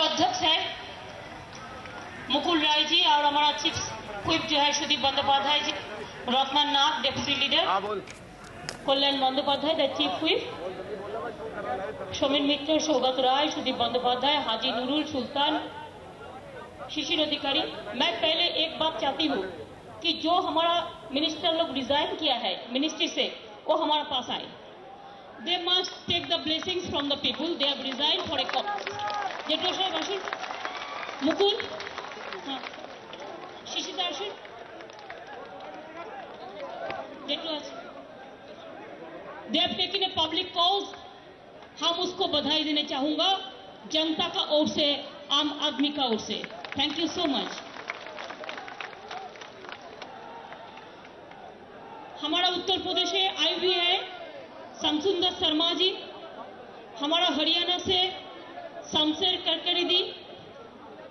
अध्यक्ष है मुकुल राय जी और हमारा चीफ व्हिप जो है Sudip Bandyopadhyay ji, Ratna Nath deputy leader, Kalyan Bandyopadhyay the chief whip, Samir Mitra, Saugata Roy, Sudip Bandyopadhyay, Haji Nurul Sultan, Sisir Adhikari. मैं पहले एक बात चाहती हूँ कि जो हमारा मिनिस्टर लोग रिजाइन किया है मिनिस्ट्री से, वो हमारे पास आए। They must take the blessings from the people. They have resigned for a cause. जेठो साहेब আসুন, मुकुल, हाँ, शिशिता আসুন, जेठो আছে। They have taken a public cause. हम उसको बधाई देना चाहूंगा जनता का ओर से, आम आदमी का ओर से। Thank you so much. हमारा उत्तर प्रदेश से आई हुई है शमसुंदर शर्मा जी, हमारा हरियाणा से शमशेर करकरी दी,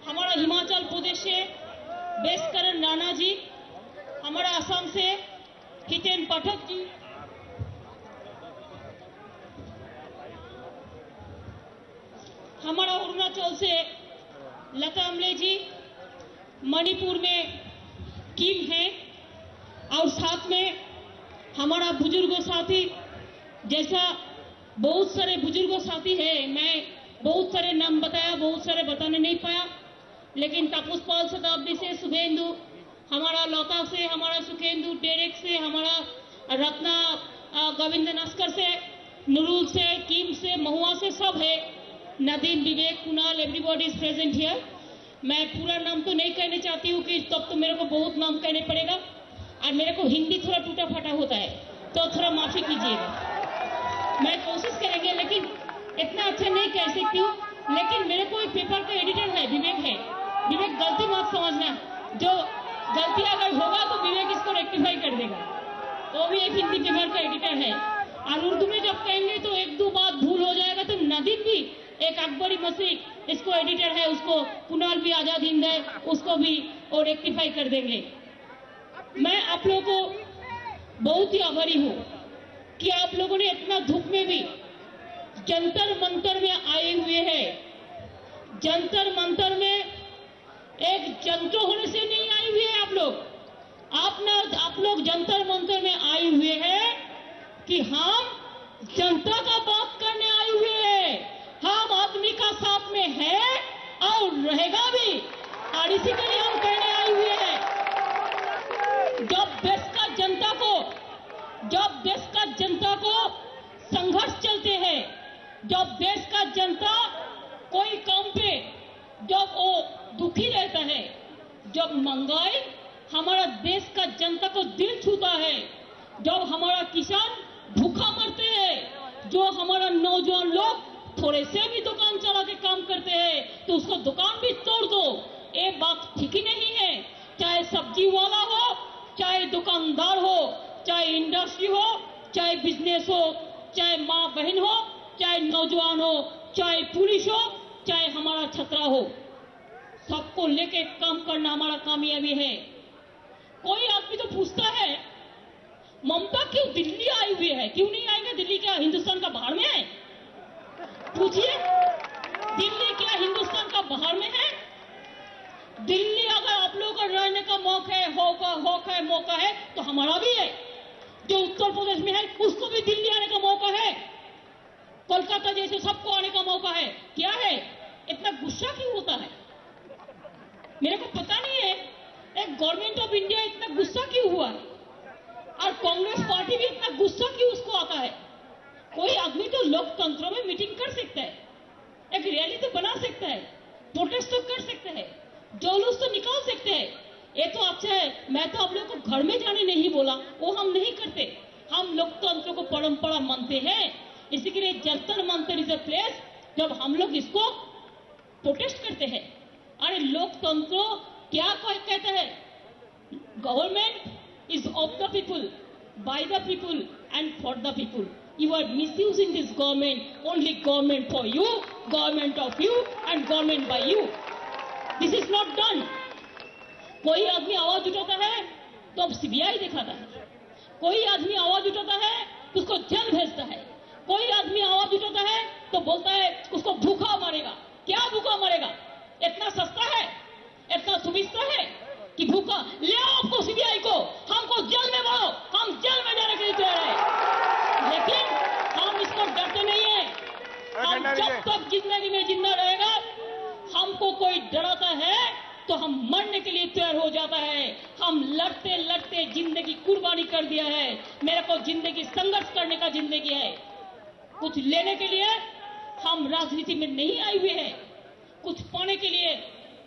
हमारा हिमाचल प्रदेश से बेसकरण राणा जी, हमारा असम से हितेन पाठक जी, हमारा अरुणाचल से लता अमले जी, मणिपुर में किम है, और साथ में हमारा बुजुर्गों साथी, जैसा बहुत सारे बुजुर्गों साथी है, मैं बहुत सारे नाम बताया, बहुत सारे बताने नहीं पाया, लेकिन तापस पाल शताब्दी से शुभेंदु, हमारा लता से, हमारा सुखेंदु, डेरेक से, हमारा रत्ना गोविंद नस्कर से, नूरुल से, किम से, महुआ से, सब है। Nadeem, Vivek, Kunal, everybody is present here. मैं पूरा नाम तो नहीं कहना चाहती हूँ कि तब तो मेरे को बहुत नाम कहने पड़ेगा, और मेरे को हिंदी थोड़ा टूटा फटा होता है, तो थोड़ा माफी कीजिएगा। मैं कोशिश करेंगे, लेकिन इतना अच्छा नहीं कह सकती हूँ। लेकिन मेरे को एक पेपर का एडिटर है, विवेक है। विवेक, गलती मत समझना, जो गलती अगर होगा तो विवेक इसको रेक्टिफाई कर देगा। तो भी एक हिंदी पेपर का एडिटर है, और उर्दू में जब कहेंगे तो एक दो बात भूल हो जाएगा, तो नदीम भी एक अकबरी मसीह इसको एडिटर है, उसको कुणाल भी आजाद हिंद है, उसको भी और रेक्टिफाई कर देंगे। मैं आप लोगों को बहुत ही आभारी हूँ कि आप लोगों ने इतना धूप में भी जंतर मंतर में आए हुए हैं। जंतर मंतर में एक जंतर होने से नहीं आए हुए हैं आप लोग। आप लोग जंतर मंतर में आए हुए हैं कि हम जनता का बात करने आए हुए हैं। हम आदमी का साथ में है और रहेगा भी, और इसी के लिए हम कहने आए हुए हैं। जब देश का जनता को संघर्ष चलते हैं, जब देश का जनता कोई काम पे जब वो दुखी रहता है, जब महंगाई हमारा देश का जनता को दिल छूता है, जब हमारा किसान भूखा मरते हैं, जो हमारा नौजवान लोग थोड़े से भी दुकान चला के काम करते हैं तो उसको दुकान भी तोड़ दो, ये बात ठीक ही नहीं है। चाहे सब्जी वाला हो, चाहे दुकानदार हो, चाहे इंडस्ट्री हो, चाहे बिजनेस हो, चाहे माँ बहन हो, चाहे नौजवान हो, चाहे पुलिस हो, चाहे हमारा छात्रा हो, सबको लेके काम करना हमारा कामयाबी है। कोई आदमी तो पूछता है ममता क्यों दिल्ली आई हुई है, क्यों नहीं आएगा दिल्ली? क्या हिंदुस्तान का बाहर में है? पूछिए, दिल्ली क्या हिंदुस्तान का बाहर में है? दिल्ली अगर आप लोगों का रहने का मौका है तो हमारा भी है। जो उत्तर प्रदेश में है उसको भी दिल्ली आने का मौका है, कोलकाता जैसे सबको आने का मौका है। क्या है, इतना गुस्सा क्यों होता है? मेरे को पता नहीं है, एक गवर्नमेंट ऑफ इंडिया इतना गुस्सा क्यों हुआ है, और कांग्रेस पार्टी भी इतना गुस्सा क्यों उसको आता है? कोई आदमी तो लोकतंत्र में मीटिंग कर सकता है, एक रैली तो बना सकता है, प्रोटेस्ट तो कर सकता है, जुलूस तो निकाल सकते हैं। ये तो अच्छा है। मैं तो आप लोग को घर में जाने नहीं बोला, वो हम नहीं करते। हम लोकतंत्र को परंपरा मानते हैं, इसी के लिए Jantar Mantar is a place जब हम लोग इसको प्रोटेस्ट करते हैं। अरे लोकतंत्र क्या कहता है? Government is of the people, by the people and for the people. You are misusing this government, only government for you, government of you and government by you. This is not done. कोई आदमी आवाज उठाता है तो अब CBI दिखाता है, कोई आदमी आवाज उठाता है तो उसको जेल भेजता है, कोई आदमी आवाज उठाता है तो बोलता है उसको भूखा मारेगा। क्या भूखा मरेगा? इतना सस्ता है, इतना सुविधा है कि भूखा ले आओ आपको सीबीआई को, हमको जेल में भरो, हम जेल में जाने के लिए तैयार है। लेकिन हम इसको डरते नहीं है। हम जब तक जिंदगी में जिंदा रहेगा, हमको कोई डराता है तो हम मरने के लिए तैयार हो जाता है। हम लड़ते लड़ते जिंदगी कुर्बानी कर दिया है। मेरे को जिंदगी संघर्ष करने का जिंदगी है। कुछ लेने के लिए हम राजनीति में नहीं आए हुए हैं, कुछ पाने के लिए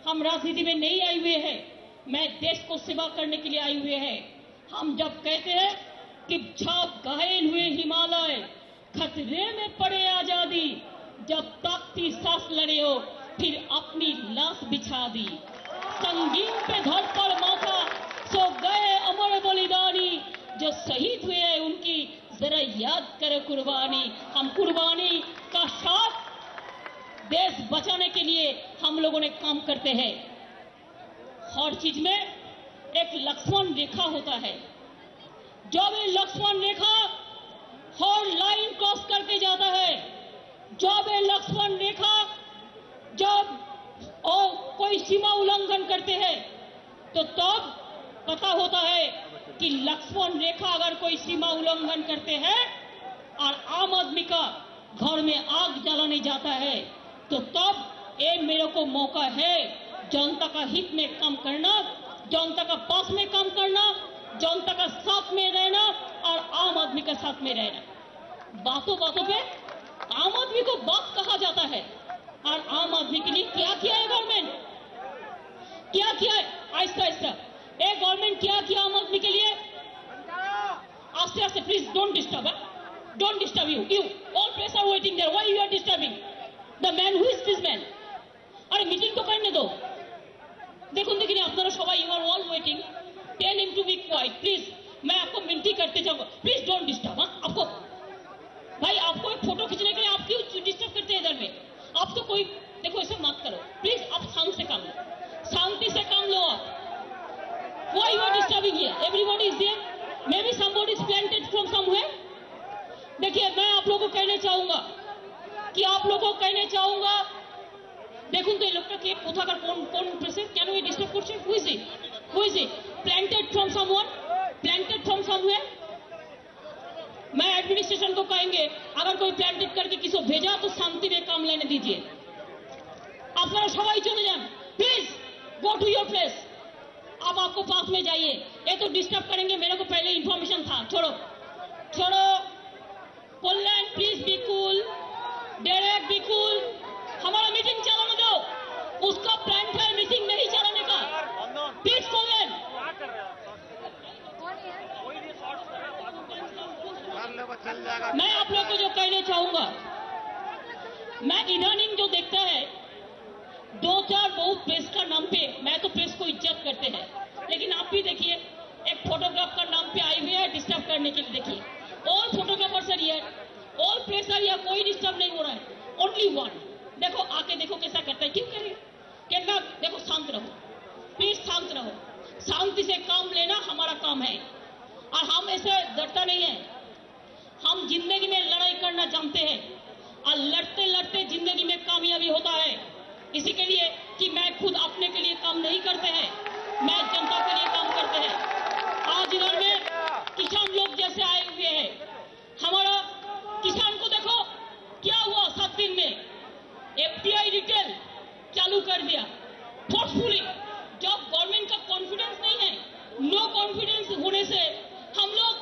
हम राजनीति में नहीं आए हुए हैं। मैं देश को सेवा करने के लिए आए हुए हैं। हम जब कहते हैं कि छाप घायल हुए हिमालय, खतरे में पड़े आजादी, जब ताकती सांस लड़े हो फिर अपनी लाश बिछा दी, संगीन पे धड़ पर माथा सो गए अमर बलिदानी, जो शहीद हुए हैं उनकी जरा याद करे कुर्बानी। हम कुर्बानी का साथ देश बचाने के लिए हम लोगों ने काम करते हैं। हर चीज में एक लक्ष्मण रेखा होता है। जब ये लक्ष्मण रेखा हर लाइन क्रॉस करके जाता है, जब ये लक्ष्मण रेखा जब कोई सीमा उल्लंघन करते हैं, तो तब पता होता है कि लक्ष्मण रेखा अगर कोई सीमा उल्लंघन करते हैं और आम आदमी का घर में आग जलाने जाता है, तो तब ये मेरे को मौका है जनता का हित में काम करना, जनता का पास में काम करना, जनता का साथ में रहना और आम आदमी के साथ में रहना। बातों बातों पे आम आदमी को बात कहा जाता है, और आम आदमी के लिए क्या किया है गवर्नमेंट? क्या किया है? आहिस्ता आहिस्ता एक गवर्नमेंट क्या किया आम आदमी के लिए? आस्ते आस्ते, please don't disturb, don't disturb you all place are waiting there, why you are disturbing the man? Who is this man? अरे मीटिंग तो करने दो। देखो देखिए আপনারা সবাই you are all waiting, tell him to be quiet please. मैं आपको विनती करते जाऊंगा, प्लीज डोंट डिस्टर्ब। आपको भाई, आपको एक फोटो खींचने के लिए आप क्यों डिस्टर्ब करते हैं इधर में? आप तो कोई, देखो ऐसे मत करो प्लीज, आप शांत से काम लो, शांति से काम लो आप। Why you are disturbing here? Everybody is there. Maybe somebody is planted from somewhere. देखिए, मैं आप लोगों को कहने चाहूंगा দেখুন তো এই লোকটা কে, কোথাকার, কোন প্রেসে, কেন এই ডিস্টার্ব করছে? Who is he? Planted from someone, planted from somewhere. मैं एडमिनिस्ट्रेशन को कहेंगे अगर कोई प्लांटेड करके किसी को भेजा तो शांति में काम लेने दीजिए। আপনারা সবাই চলে যান, please go to your place. अब आपको पास में जाइए, ये तो डिस्टर्ब करेंगे, मेरे को पहले इंफॉर्मेशन था। छोड़ो छोड़ो, Kalyan please be cool, direct be cool, हमारा मीटिंग चलाने दो। उसका प्लान था मीटिंग नहीं चलाने का, प्लीज कल्याण। मैं आप लोग को जो कहना चाहूंगा, मैं इधानीन जो देखता है, दो चार बहुत प्रेस का नाम पे, मैं तो प्रेस को इज्जत करते हैं, लेकिन आप भी देखिए एक फोटोग्राफ का नाम पे आए हुए हैं डिस्टर्ब करने के लिए। देखिए all photographers are here, all press are here, कोई डिस्टर्ब नहीं हो रहा है, ओनली वन। देखो आके देखो कैसा करता है, क्यों करें? कहना देखो शांत रहो, प्लीज शांत रहो, शांति से काम लेना हमारा काम है, और हम ऐसे डरता नहीं है। हम जिंदगी में लड़ाई करना जानते हैं, और लड़ते लड़ते जिंदगी में कामयाबी होता है। इसी के लिए कि मैं खुद अपने के लिए काम नहीं करते हैं, मैं जनता के लिए काम करते हैं। आज इधर में किसान लोग जैसे आए हुए हैं, हमारा किसान को देखो क्या हुआ, 7 दिन में एफडीआई रिटेल चालू कर दिया फोर्सफुली। जब गवर्नमेंट का कॉन्फिडेंस नहीं है, नो कॉन्फिडेंस होने से हम लोग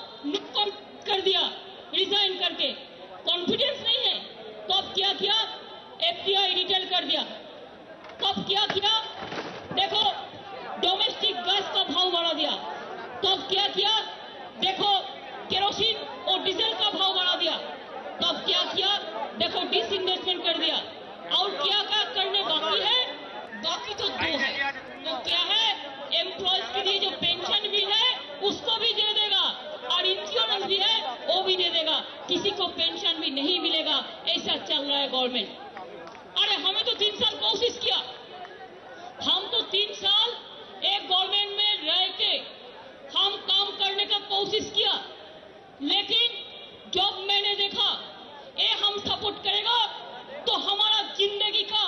कर दिया रिजाइन करके, कॉन्फिडेंस नहीं है तो अब क्या किया, एफडीआई रिटेल कर दिया। तब क्या किया, देखो डोमेस्टिक गैस का भाव बढ़ा दिया। तब क्या किया, देखो केरोसिन और डीजल का भाव बढ़ा दिया। तब क्या किया, देखो डिसइन्वेस्टमेंट कर दिया। और क्या क्या करने बाकी है, बाकी तो 2 है। तो क्या है, एम्प्लॉयज के लिए जो पेंशन भी है उसको भी दे देगा, और इंश्योरेंस भी है वो भी दे देगा। किसी को पेंशन भी नहीं मिलेगा, ऐसा चल रहा है गवर्नमेंट। अरे हमें तो 3 साल कोशिश किया, हम तो 3 साल एक गवर्नमेंट में रह के हम काम करने का कोशिश किया, लेकिन जब मैंने देखा ये हम सपोर्ट करेगा तो हमारा जिंदगी का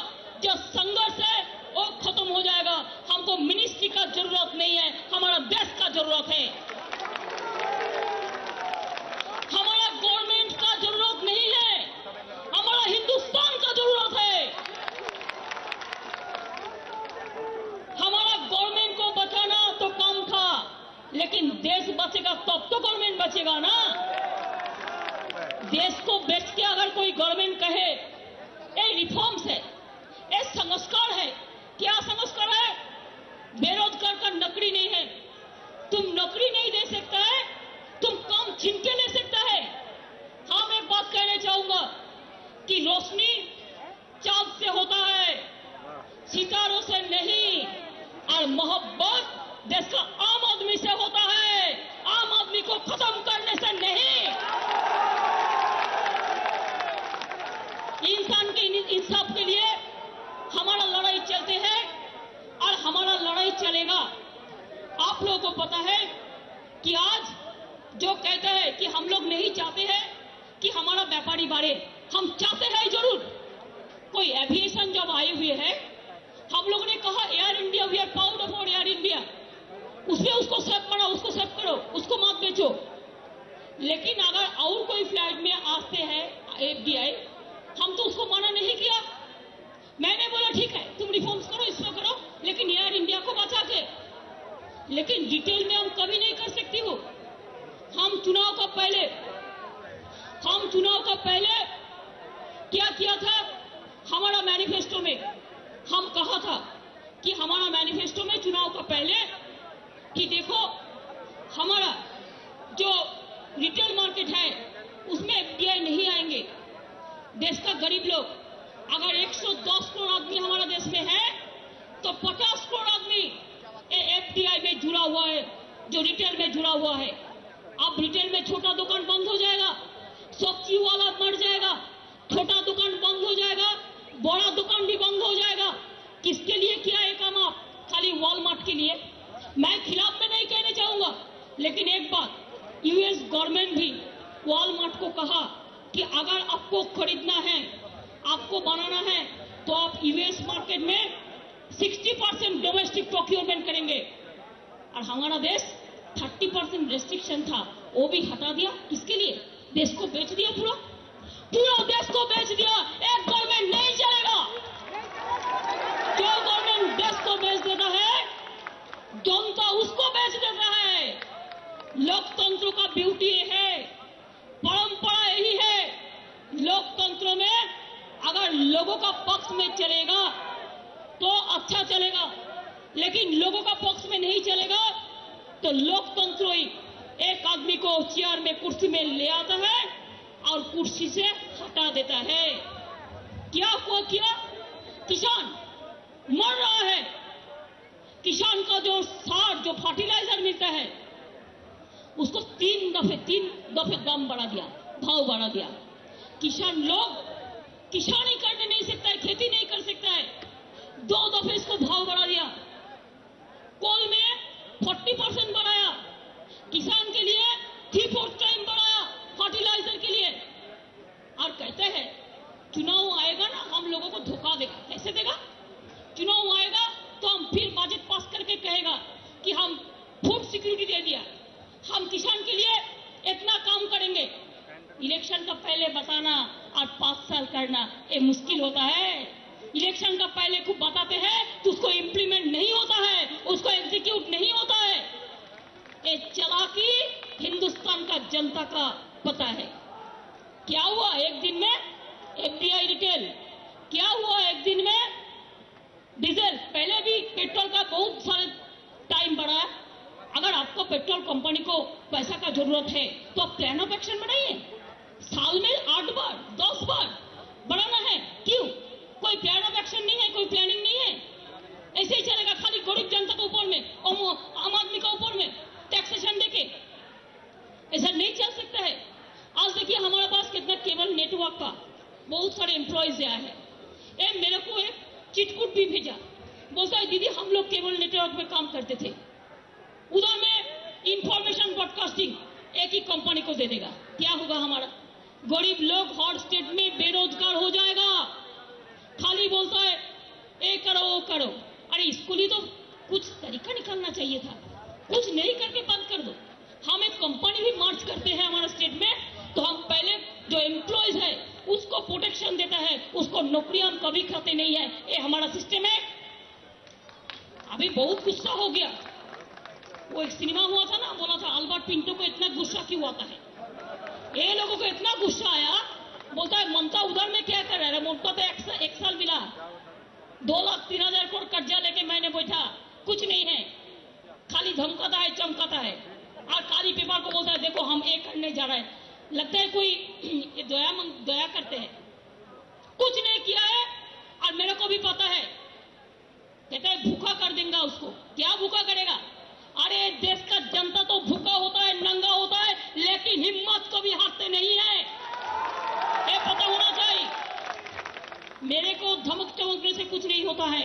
लेकिन देश बचेगा तब तो गवर्नमेंट बचेगा ना। देश को बेच के अगर कोई गवर्नमेंट कहे ये रिफॉर्म्स है, ये संस्कार है, क्या संस्कार है? बेरोजगार का नौकरी नहीं है, तुम नौकरी नहीं दे सकता है, तुम काम छीन के ले सकता है। हाँ, मैं बात कहना चाहूंगा कि रोशनी चांद से होता है, सितारों से नहीं, और मोहब्बत देश का आम आदमी से होता है, आम आदमी को खत्म करने से नहीं। इंसान के इंसाफ के लिए हमारा लड़ाई चलते है और हमारा लड़ाई चलेगा। आप लोगों को पता है कि आज जो कहते हैं कि हम लोग नहीं चाहते हैं कि हमारा व्यापारी बढ़े, हम चाहते हैं जरूर। कोई एविएशन जब आई हुई है, हम लोगों ने कहा Air India, we are proud of our Air India, उसमें उसको सेव करो, उसको सेव करो, उसको मत बेचो। लेकिन अगर और कोई फ्लाइट में आते हैं एफडीआई, हम तो उसको मना नहीं किया। मैंने बोला ठीक है, तुम रिफॉर्म्स करो, इसको करो, लेकिन एयर इंडिया को बचा के। लेकिन डिटेल में हम कभी नहीं कर सकती हो। हम चुनाव का पहले क्या किया था? हमारा मैनिफेस्टो में हम कहा था कि हमारा मैनिफेस्टो में चुनाव का पहले कि देखो हमारा जो रिटेल मार्केट है उसमें एफडीआई नहीं आएंगे। देश का गरीब लोग, अगर 110 करोड़ आदमी हमारा देश में है तो 50 करोड़ आदमी एफडीआई में जुड़ा हुआ है, जो रिटेल में जुड़ा हुआ है। अब रिटेल में छोटा दुकान बंद हो जाएगा, सब्जी वाला मर जाएगा, छोटा दुकान बंद हो जाएगा, बड़ा दुकान भी बंद हो जाएगा। किसके लिए किया है काम? आप खाली वॉलमार्ट के लिए। मैं खिलाफ में नहीं कहना चाहूंगा, लेकिन एक बात, यूएस गवर्नमेंट भी वॉलमार्ट को कहा कि अगर आपको खरीदना है, आपको बनाना है, तो आप यूएस मार्केट में 60% डोमेस्टिक प्रोक्योरमेंट करेंगे। और हमारा देश 30% रेस्ट्रिक्शन था, वो भी हटा दिया। किसके लिए? देश को बेच दिया, पूरा देश को बेच दिया। एक गवर्नमेंट नहीं चलेगा। जो गवर्नमेंट देश को बेच देता है, जनता उसको बेच देता है। लोकतंत्र का ब्यूटी है, परंपरा यही है। लोकतंत्र में अगर लोगों का पक्ष में चलेगा तो अच्छा चलेगा, लेकिन लोगों का पक्ष में नहीं चलेगा तो लोकतंत्र ही एक आदमी को चेयर में, कुर्सी में ले आता है और कुर्सी से हटा देता है। क्या हुआ? किसान मर रहा है। किसान का जो सार, जो फर्टिलाइजर मिलता है, उसको तीन दफे दाम बढ़ा दिया, भाव बढ़ा दिया। किसान लोग किसानी करने नहीं सकता है, खेती नहीं कर सकता है, 2 दफे इसको भाव बढ़ा दिया। कोल में 40% बढ़ाया, किसान के लिए 3/4 टाइम बढ़ाया फर्टिलाइजर के लिए। और कहते हैं चुनाव आएगा ना, हम लोगों को धोखा देगा। कैसे देगा? चुनाव आएगा तो हम फिर बजट पास करके कहेगा कि हम फूड सिक्योरिटी दे दिया, हम किसान के लिए इतना काम करेंगे। इलेक्शन का पहले बताना और 5 साल करना ये मुश्किल होता है। इलेक्शन का पहले खूब बताते हैं तो उसको इंप्लीमेंट नहीं होता है, उसको एग्जीक्यूट नहीं होता है। ये चालाकी हिंदुस्तान का जनता का पता है। क्या हुआ एक दिन में? FDI retail. क्या हुआ एक दिन में? डीजल। पहले भी पेट्रोल का बहुत सारे टाइम बढ़ा। अगर आपको पेट्रोल कंपनी को पैसा का जरूरत है तो आप प्लान ऑफ एक्शन बनाइए। साल में 8 बार 10 बार बढ़ाना है, क्यों? कोई प्लान ऑफ एक्शन नहीं है, कोई प्लानिंग नहीं है। ऐसे ही चलेगा, खाली गरीब जनता के ऊपर में, आम आदमी के ऊपर में टैक्सेशन देके। ऐसा नहीं चल सकता है। आज देखिए हमारे पास कितना केबल नेटवर्क का बहुत सारे एम्प्लॉयज आया है। मेरे को एक चिटकुट भी भेजा, बोलता है दीदी हम लोग केबल नेटवर्क में काम करते थे, उधर में इंफॉर्मेशन ब्रॉडकास्टिंग एक ही कंपनी को दे देगा। क्या होगा? हमारा गरीब लोग हर स्टेट में बेरोजगार हो जाएगा। खाली बोलता है ये करो वो करो। अरे इसको लिए तो कुछ तरीका निकालना चाहिए था, कुछ नहीं करके बंद कर दो। हम एक कंपनी भी मार्च करते हैं हमारे स्टेट में, तो हम पहले जो एम्प्लॉयज है उसको प्रोटेक्शन देता है, उसको नौकरी हम कभी खाते नहीं है। ये हमारा सिस्टम है। अभी बहुत गुस्सा हो गया, वो एक सिनेमा हुआ था ना, बोला था अल्बर्ट पिंटो को इतना गुस्सा क्यों आता है। ये लोगों को इतना गुस्सा आया, बोलता है ममता उधर में क्या कर रहा है। ममता तो एक साल मिला, 2,03,000 करोड़ कर्जा लेके मैंने बैठा, कुछ नहीं है, खाली धमकाता है चमकाता है और काली पेपर को बोलता है देखो हम एक करने जा रहे हैं। लगता है कोई ये दया करते हैं, कुछ नहीं किया है। और मेरे को भी पता है, कहता है भूखा कर देंगे उसको। क्या भूखा करेगा? अरे देश का जनता तो भूखा होता है, नंगा होता है, लेकिन हिम्मत को भी हारते नहीं है, ये पता होना चाहिए। मेरे को धमक चमकने से कुछ नहीं होता है।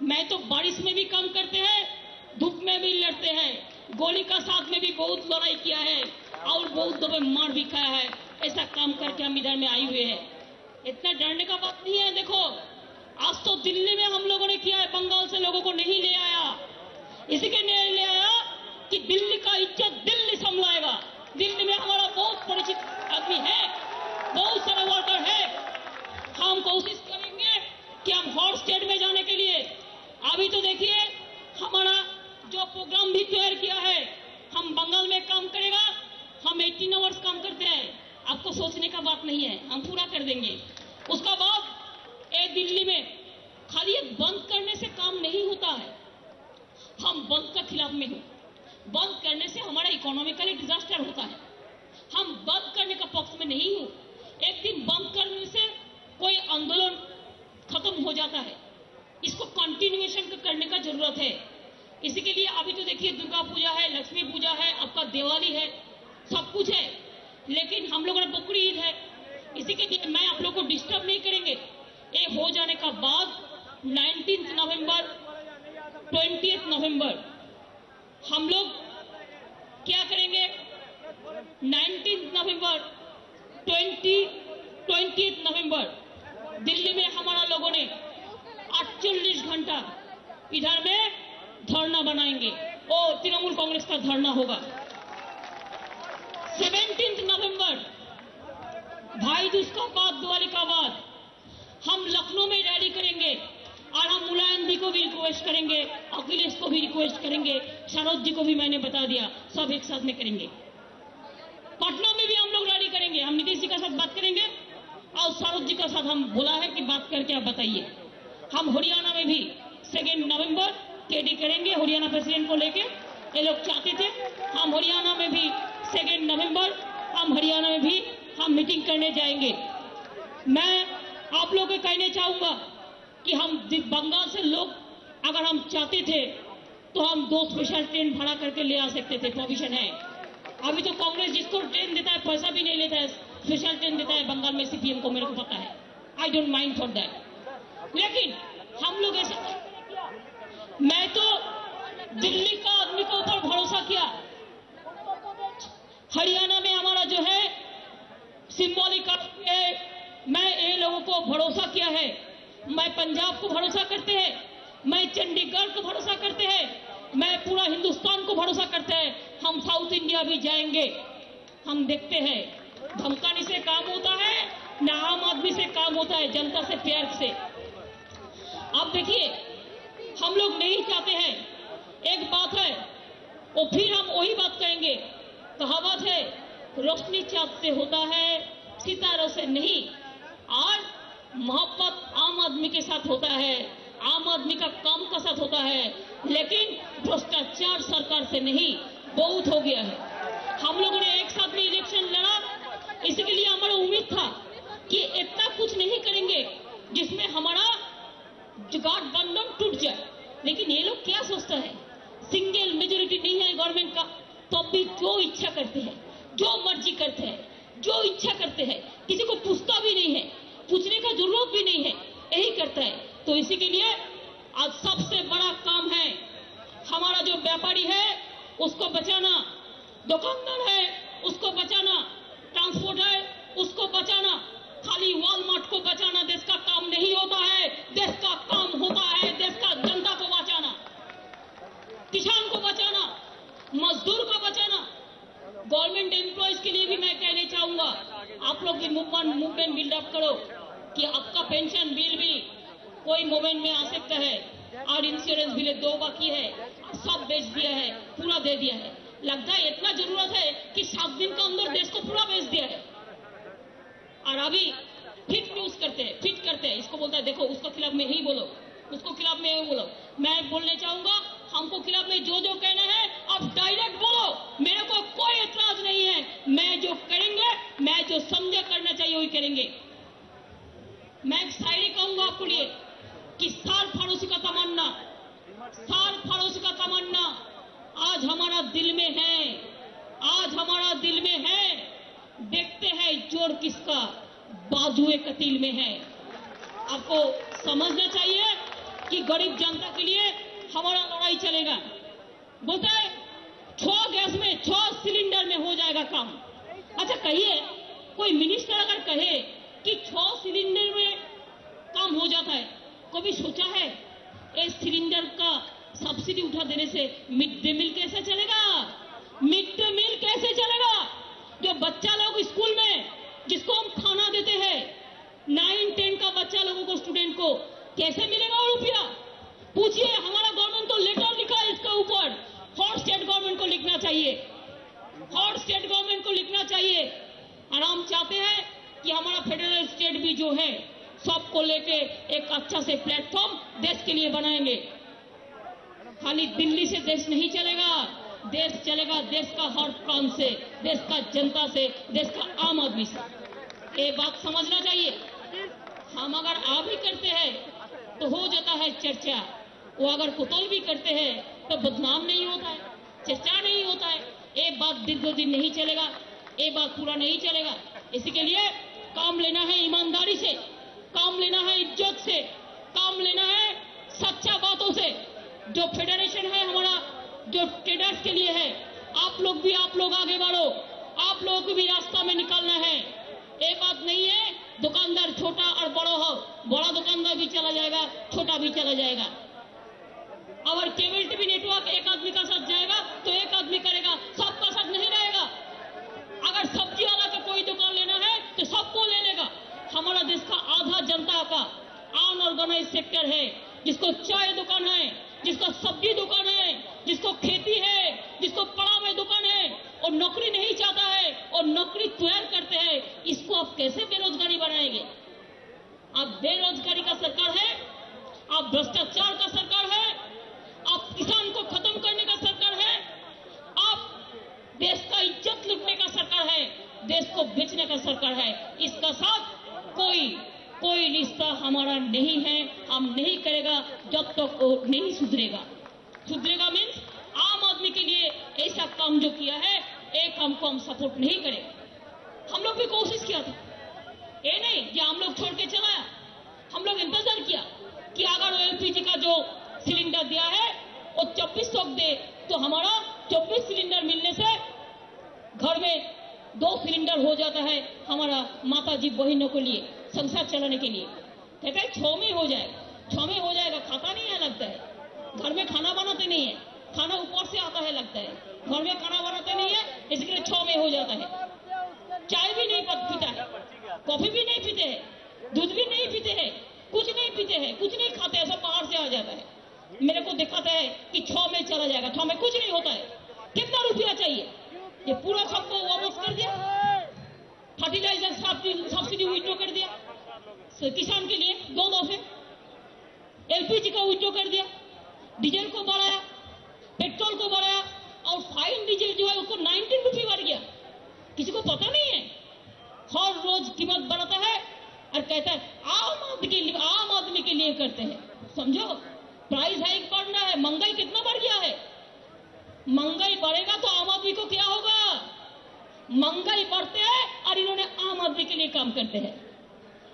मैं तो बारिश में भी काम करते हैं, धूप में भी लड़ते हैं, गोली का साथ में भी बहुत लड़ाई किया है और बहुत दफे मार भी खाया है। ऐसा काम करके हम इधर में आए हुए हैं, इतना डरने का बात नहीं है। देखो आज तो दिल्ली में हम लोगों ने किया है, बंगाल से लोगों को नहीं ले आया, इसी के नहीं ले आया कि दिल्ली का इज्जत दिल्ली संभालेगा। दिल्ली में हमारा बहुत परिचित आदमी है, बहुत सारा वर्कर है। हम कोशिश करेंगे कि हम हर स्टेट में जाने के लिए, अभी तो देखिए हमारा जो प्रोग्राम भी तैयार किया है, हम बंगाल में काम करेगा। हम 18 आवर्स काम करते हैं, आपको सोचने का बात नहीं है, हम पूरा कर देंगे। उसका बाद दिल्ली में खाली एक बंद करने से काम नहीं होता है। हम बंद का खिलाफ में हूं, बंद करने से हमारा इकोनॉमिकली डिजास्टर होता है। हम बंद करने का पक्ष में नहीं हूं। एक दिन बंद करने से कोई आंदोलन खत्म हो जाता है, इसको कंटिन्यूएशन करने का जरूरत है। इसी के लिए अभी तो देखिए दुर्गा पूजा है, लक्ष्मी पूजा है, आपका दिवाली है, सब कुछ है, लेकिन हम लोगों ने बकरी ईद है। इसी के लिए मैं आप लोग को डिस्टर्ब नहीं करेंगे। ये हो जाने का बाद 19 नवंबर 20 नवंबर हम लोग क्या करेंगे। 19 नवंबर 20 नवंबर दिल्ली में हमारा लोगों ने 48 घंटा इधर में धरना बनाएंगे और तृणमूल कांग्रेस का धरना होगा। 17 नवंबर भाई दूज का बाद, दिवाली का बाद हम लखनऊ में रैली करेंगे और हम मुलायम जी को भी रिक्वेस्ट करेंगे, अखिलेश को भी रिक्वेस्ट करेंगे, शरद जी को भी मैंने बता दिया, सब एक साथ में करेंगे। पटना में भी हम लोग रैली करेंगे, हम नीतीश जी के साथ बात करेंगे और शरद जी के साथ हम बोला है कि बात करके आप बताइए। हम हरियाणा में भी 2 नवंबर केडी करेंगे, हरियाणा प्रेसिडेंट को लेके, ये लोग चाहते थे। हम हरियाणा में भी 2 नवंबर हम हरियाणा में भी हम मीटिंग करने जाएंगे। मैं आप लोगों को कहना चाहूंगा कि हम बंगाल से लोग अगर हम चाहते थे तो हम 2 स्पेशल ट्रेन भाड़ा करके ले आ सकते थे, प्रोविजन है। अभी तो कांग्रेस जिसको ट्रेन देता है पैसा भी नहीं लेता है, स्पेशल ट्रेन देता है बंगाल में सीपीएम को, मेरे को पता है, I don't mind for that. लेकिन हम लोग ऐसे, मैं तो दिल्ली का आदमी के ऊपर भरोसा किया, हरियाणा में हमारा जो है सिंबॉलिक है, मैं ये लोगों को भरोसा किया है। मैं पंजाब को भरोसा करते हैं, मैं चंडीगढ़ को भरोसा करते हैं, मैं पूरा हिंदुस्तान को भरोसा करते हैं। हम साउथ इंडिया भी जाएंगे, हम देखते हैं धमकाने से काम होता है ना आम आदमी से काम होता है, जनता से प्यार से। आप देखिए हम लोग नहीं चाहते हैं, एक बात है वो फिर हम वही बात करेंगे, कहावत है रोशनी चाँद से होता है सितारों से नहीं। और मोहब्बत आम आदमी के साथ होता है, आम आदमी का काम का साथ होता है, लेकिन भ्रष्टाचार सरकार से नहीं। बहुत हो गया है, हम लोगों ने एक साथ में इलेक्शन लड़ा, इसके लिए हमारा उम्मीद था कि इतना कुछ नहीं करेंगे जिसमें हमारा गठबंधन टूट जाए। लेकिन ये लोग क्या सोचता है, सिंगल मेजोरिटी नहीं है गवर्नमेंट का, तो भी जो इच्छा करते हैं, जो मर्जी करते हैं, जो इच्छा करते हैं, किसी को पूछता भी नहीं है, पूछने का जरूरत भी नहीं है, यही करता है। तो इसी के लिए आज सबसे बड़ा काम है हमारा जो व्यापारी है उसको बचाना, दुकानदार है उसको बचाना, ट्रांसपोर्ट है उसको बचाना। खाली वॉलमार्ट को बचाना देश का काम नहीं होता है, देश का काम होता है देश का जनता को बचाना, किसान को बचाना, मजदूर को बचाना। गवर्नमेंट एम्प्लॉयज के लिए भी मैं कहना चाहूंगा, आप लोग भी मूवमेंट बिल्डअप करो कि आपका पेंशन बिल भी कोई मूवमेंट में आ सकता है और इंश्योरेंस बिल 2 बाकी है, सब बेच दिया है, पूरा दे दिया है। लगता है इतना जरूरत है कि 7 दिन के अंदर देश को पूरा बेच दिया है। और अभी फिट न्यूज करते हैं, इसको बोलता है देखो उसको खिलाफ में ही बोलो, उसको खिलाफ में ही बोलो। मैं बोलने चाहूंगा हमको खिलाफ में जो कहना है अब डायरेक्ट बोलो, मेरे को कोई एतराज नहीं है। मैं जो करेंगे, मैं जो समझे करना चाहिए वही करेंगे। मैं एक शायरी कहूंगा आपको लिए कि साल फारोसी का तमन्ना आज हमारा दिल में है, आज हमारा दिल में है। देखते हैं जोर किसका बाजुए कतील में है। आपको समझना चाहिए कि गरीब जनता के लिए हमारा लड़ाई चलेगा। बोलता है 6 गैस में 6 सिलेंडर में हो जाएगा काम। अच्छा कहिए, कोई मिनिस्टर अगर कहे कि 6 सिलेंडर में काम हो जाता है, कभी सोचा है इस सिलेंडर का सब्सिडी उठा देने से मिड डे मील कैसे चलेगा? मिड डे मील कैसे चलेगा? जो बच्चा लोग स्कूल में जिसको हम खाना देते हैं, 9-10 का बच्चा लोगों को, स्टूडेंट को कैसे मिलेगा वो रुपया? पूछिए। हमारा गवर्नमेंट तो लेटर लिखा है इसके ऊपर, हर स्टेट गवर्नमेंट को लिखना चाहिए, हर स्टेट गवर्नमेंट को लिखना चाहिए। और हम चाहते हैं कि हमारा फेडरल स्टेट भी जो है सबको लेके एक अच्छा से प्लेटफॉर्म देश के लिए बनाएंगे। खाली दिल्ली से देश नहीं चलेगा, देश चलेगा देश का हर प्रांत से, देश का जनता से, देश का आम आदमी से। ये बात समझना चाहिए। हम अगर आ भी करते हैं तो हो जाता है चर्चा, वो अगर कुतल भी करते हैं तो बदनाम नहीं होता है, चर्चा नहीं होता है। ये बात दीर्घोदिन नहीं चलेगा, ये बात पूरा नहीं चलेगा। इसी के लिए काम लेना है ईमानदारी से, काम लेना है इज्जत से, काम लेना है सच्चा बातों से। जो फेडरेशन है हमारा, जो ट्रेडर्स के लिए है, आप लोग आगे बढ़ो, आप लोगों को भी रास्ता में निकालना है। ये बात नहीं है दुकानदार छोटा और बड़ा हो, बड़ा दुकानदार भी चला जाएगा, छोटा भी चला जाएगा। अगर केबल टीवी नेटवर्क एक आदमी का साथ जाएगा तो एक आदमी करेगा, सबका साथ नहीं रहेगा। अगर सब्जी वाला का कोई दुकान लेना है तो सबको ले लेगा। हमारा देश का आधा जनता का अनऑर्गेनाइज सेक्टर है, जिसको चाय दुकान है, जिसको सब्जी दुकान है, जिसको खेती है, जिसको पड़ा में दुकान है, और नौकरी नहीं चाहता है और नौकरी तैयार करते हैं। इसको आप कैसे बेरोजगारी बनाएंगे? आप बेरोजगारी का सरकार है, आप भ्रष्टाचार का सरकार है, आप किसान को खत्म करने का सरकार है, आप देश का इज्जत लूटने का सरकार है, देश को बेचने का सरकार है। इसका साथ कोई रिश्ता हमारा नहीं है, हम नहीं करेगा जब तक वो नहीं सुधरेगा मीन्स आम आदमी के लिए ऐसा काम जो किया है, एक हमको हम सपोर्ट नहीं करेंगे। हम लोग भी कोशिश किया था, ये नहीं कि हम लोग छोड़ के चलाया, हम लोग इंतजार किया कि अगर एलपीजी का जो सिलेंडर दिया है वो 2400 दे तो हमारा 24 सिलेंडर मिलने से घर में 2 सिलेंडर हो जाता है हमारा माता जी बहनों के लिए, संसार चलाने के लिए। कहता है 6 में हो जाएगा, खाता नहीं है लगता है, घर में खाना बनाते नहीं है, खाना ऊपर से आता है लगता है, घर में खाना बनाते नहीं है, इसलिए 6 में हो जाता है। चाय भी नहीं पीता है, कॉफी भी नहीं पीते हैं, दूध भी नहीं पीते हैं, कुछ नहीं पीते हैं, कुछ नहीं खाते हैं, सब बाहर से आ जाता है। मेरे को दिखाता है कि 6 में चला जाएगा, 6 में कुछ नहीं होता है। कितना रुपया चाहिए? ये पूरा सबको वापस कर दिया, फर्टिलाइजर सब्सिडी विड्रॉ कर दिया, किसान के लिए 2 दफे एलपीजी का विड्रॉ कर दिया, डीजल को बढ़ाया, पेट्रोल को बढ़ाया, और फाइन डीजल जो है उसको 19 रुपये बढ़ गया। किसी को पता नहीं है, हर रोज कीमत बढ़ाता है और कहता है आम आदमी के लिए करते हैं। समझो, प्राइस हाइक बढ़ना है, महंगाई कितना बढ़ गया है। महंगाई बढ़ेगा तो आम आदमी को क्या होगा? महंगाई बढ़ते हैं और इन्होंने आम आदमी के लिए काम करते हैं।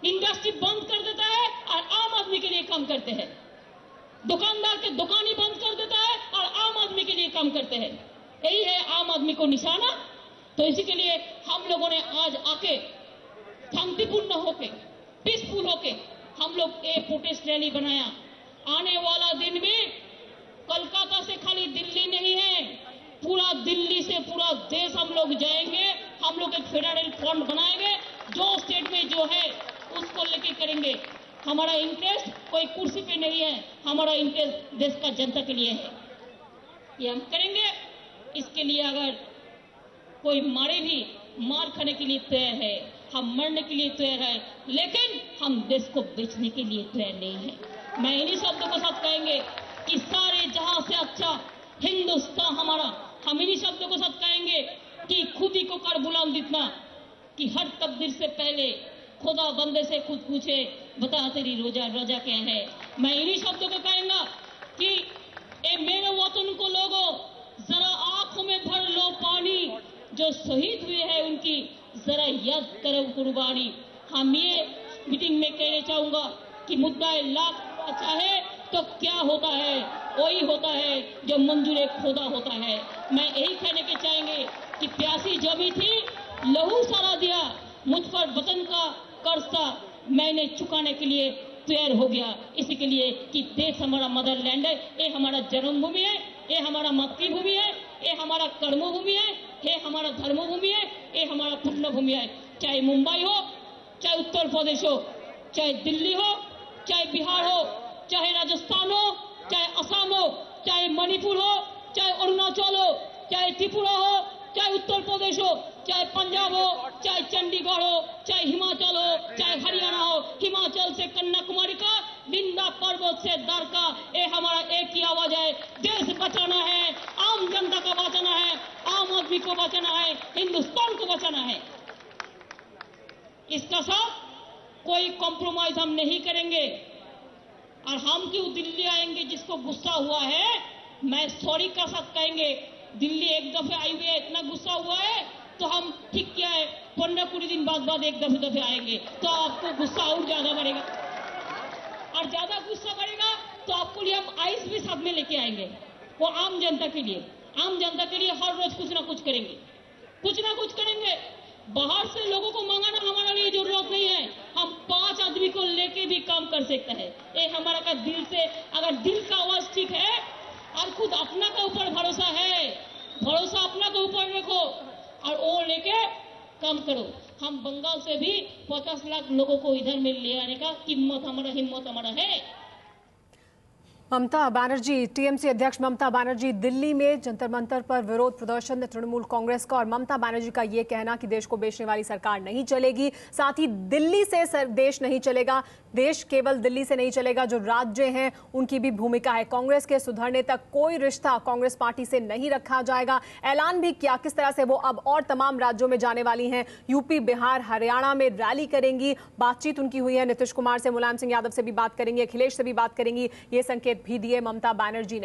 इंडस्ट्री बंद कर देता है और आम आदमी के लिए काम करते हैं। दुकानदार के दुकान ही बंद कर देता है और आम आदमी के लिए काम करते हैं। यही है आम आदमी को निशाना। तो इसी के लिए हम लोगों ने आज आके शांतिपूर्ण होके, पीसफुल होके हम लोग एक प्रोटेस्ट रैली बनाया। आने वाला दिन भी कोलकाता से खाली दिल्ली नहीं है, पूरा दिल्ली से पूरा देश हम लोग जाएंगे। हम लोग एक फेडरल फ्रंट बनाएंगे, जो स्टेट में जो है उसको लेके करेंगे। हमारा इंटरेस्ट कोई कुर्सी पे नहीं है, हमारा इंटरेस्ट देश का जनता के लिए है। ये हम करेंगे। इसके लिए अगर कोई मारे भी, मार खाने के लिए तैयार है, हम मरने के लिए तैयार है, लेकिन हम देश को बेचने के लिए तैयार नहीं है। मैं इन्हीं शब्दों के साथ कहेंगे कि सारे जहां से अच्छा हिंदुस्तान हमारा। हम इन्हीं शब्दों के साथ कहेंगे कि खुद ही को कर गुलाम जितना, कि हर तकदीर से पहले खुदा बंदे से खुद पूछे, बता तेरी रोजा रोजा क्या है। मैं इन्हीं शब्दों को कहूंगा कि ए मेरे वतन को लोगों, जरा आंखों में भर लो पानी, जो शहीद हुए हैं उनकी जरा याद करो कुर्बानी। हम ये मीटिंग में कहना चाहूंगा कि मुद्दा लाख चाहे तो क्या होता है, वही होता है जो मंजूर खुदा होता है। मैं यही कहने के चाहेंगे कि प्यासी जमी थी, लहू सारा दिया, मुझ पर वतन का कर्ज था, मैंने चुकाने के लिए तैयार हो गया। इसी के लिए कि देश हमारा मदरलैंड है, ये हमारा जन्मभूमि है, ये हमारा मातृभूमि है, ये हमारा कर्मभूमि है, ये हमारा धर्मभूमि है, ये हमारा पुण्यभूमि है। चाहे मुंबई हो, चाहे उत्तर प्रदेश हो, चाहे दिल्ली हो, चाहे बिहार हो, चाहे राजस्थान हो, चाहे असम हो, चाहे मणिपुर हो, चाहे अरुणाचल हो, चाहे त्रिपुरा हो, चाहे उत्तर प्रदेश हो, चाहे पंजाब हो, चाहे चंडीगढ़ हो, चाहे हिमाचल हो, चाहे हरियाणा हो, हिमाचल से कन्याकुमारी का, विंध्य पर्वत से द्वारका, ये हमारा एक ही आवाज है, देश बचाना है, आम जनता को बचाना है, आम आदमी को बचाना है, हिंदुस्तान को बचाना है। इसका साथ कोई कॉम्प्रोमाइज हम नहीं करेंगे। और हम क्यों दिल्ली आएंगे, जिसको गुस्सा हुआ है, मैं सॉरी का साथ कहेंगे। दिल्ली एक दफे आई हुई है, इतना गुस्सा हुआ है तो हम ठीक क्या है 15-20 दिन बाद एक दफे आएंगे, तो आपको गुस्सा और ज्यादा बढ़ेगा, और ज्यादा गुस्सा बढ़ेगा तो आपको लिए हम आइस भी साथ में लेके आएंगे। वो आम जनता के लिए, आम जनता के लिए हर रोज कुछ ना कुछ करेंगे, कुछ ना कुछ करेंगे। बाहर से लोगों को मंगाना हमारा लिए जरूरत नहीं है, हम 5 आदमी को लेके भी काम कर सकते हैं। ये हमारा का दिल से, अगर दिल का आवाज ठीक है और खुद अपना के ऊपर भरोसा है, भरोसा अपना के ऊपर रखो और वो लेके काम करो। हम बंगाल से भी 50 लाख लोगों को इधर में ले आने का हिम्मत हमारा है। ममता बनर्जी, टीएमसी अध्यक्ष ममता बनर्जी दिल्ली में जंतर मंतर पर विरोध प्रदर्शन तृणमूल कांग्रेस का, और ममता बनर्जी का ये कहना कि देश को बेचने वाली सरकार नहीं चलेगी, साथ ही दिल्ली से देश नहीं चलेगा, देश केवल दिल्ली से नहीं चलेगा, जो राज्य हैं उनकी भी भूमिका है। कांग्रेस के सुधरने तक कोई रिश्ता कांग्रेस पार्टी से नहीं रखा जाएगा। ऐलान भी किया किस तरह से वो अब और तमाम राज्यों में जाने वाली हैं, यूपी, बिहार, हरियाणा में रैली करेंगी। बातचीत उनकी हुई है नीतीश कुमार से, मुलायम सिंह यादव से भी बात करेंगी, अखिलेश से भी बात करेंगी, ये संकेत भी दिए ममता बनर्जी ने।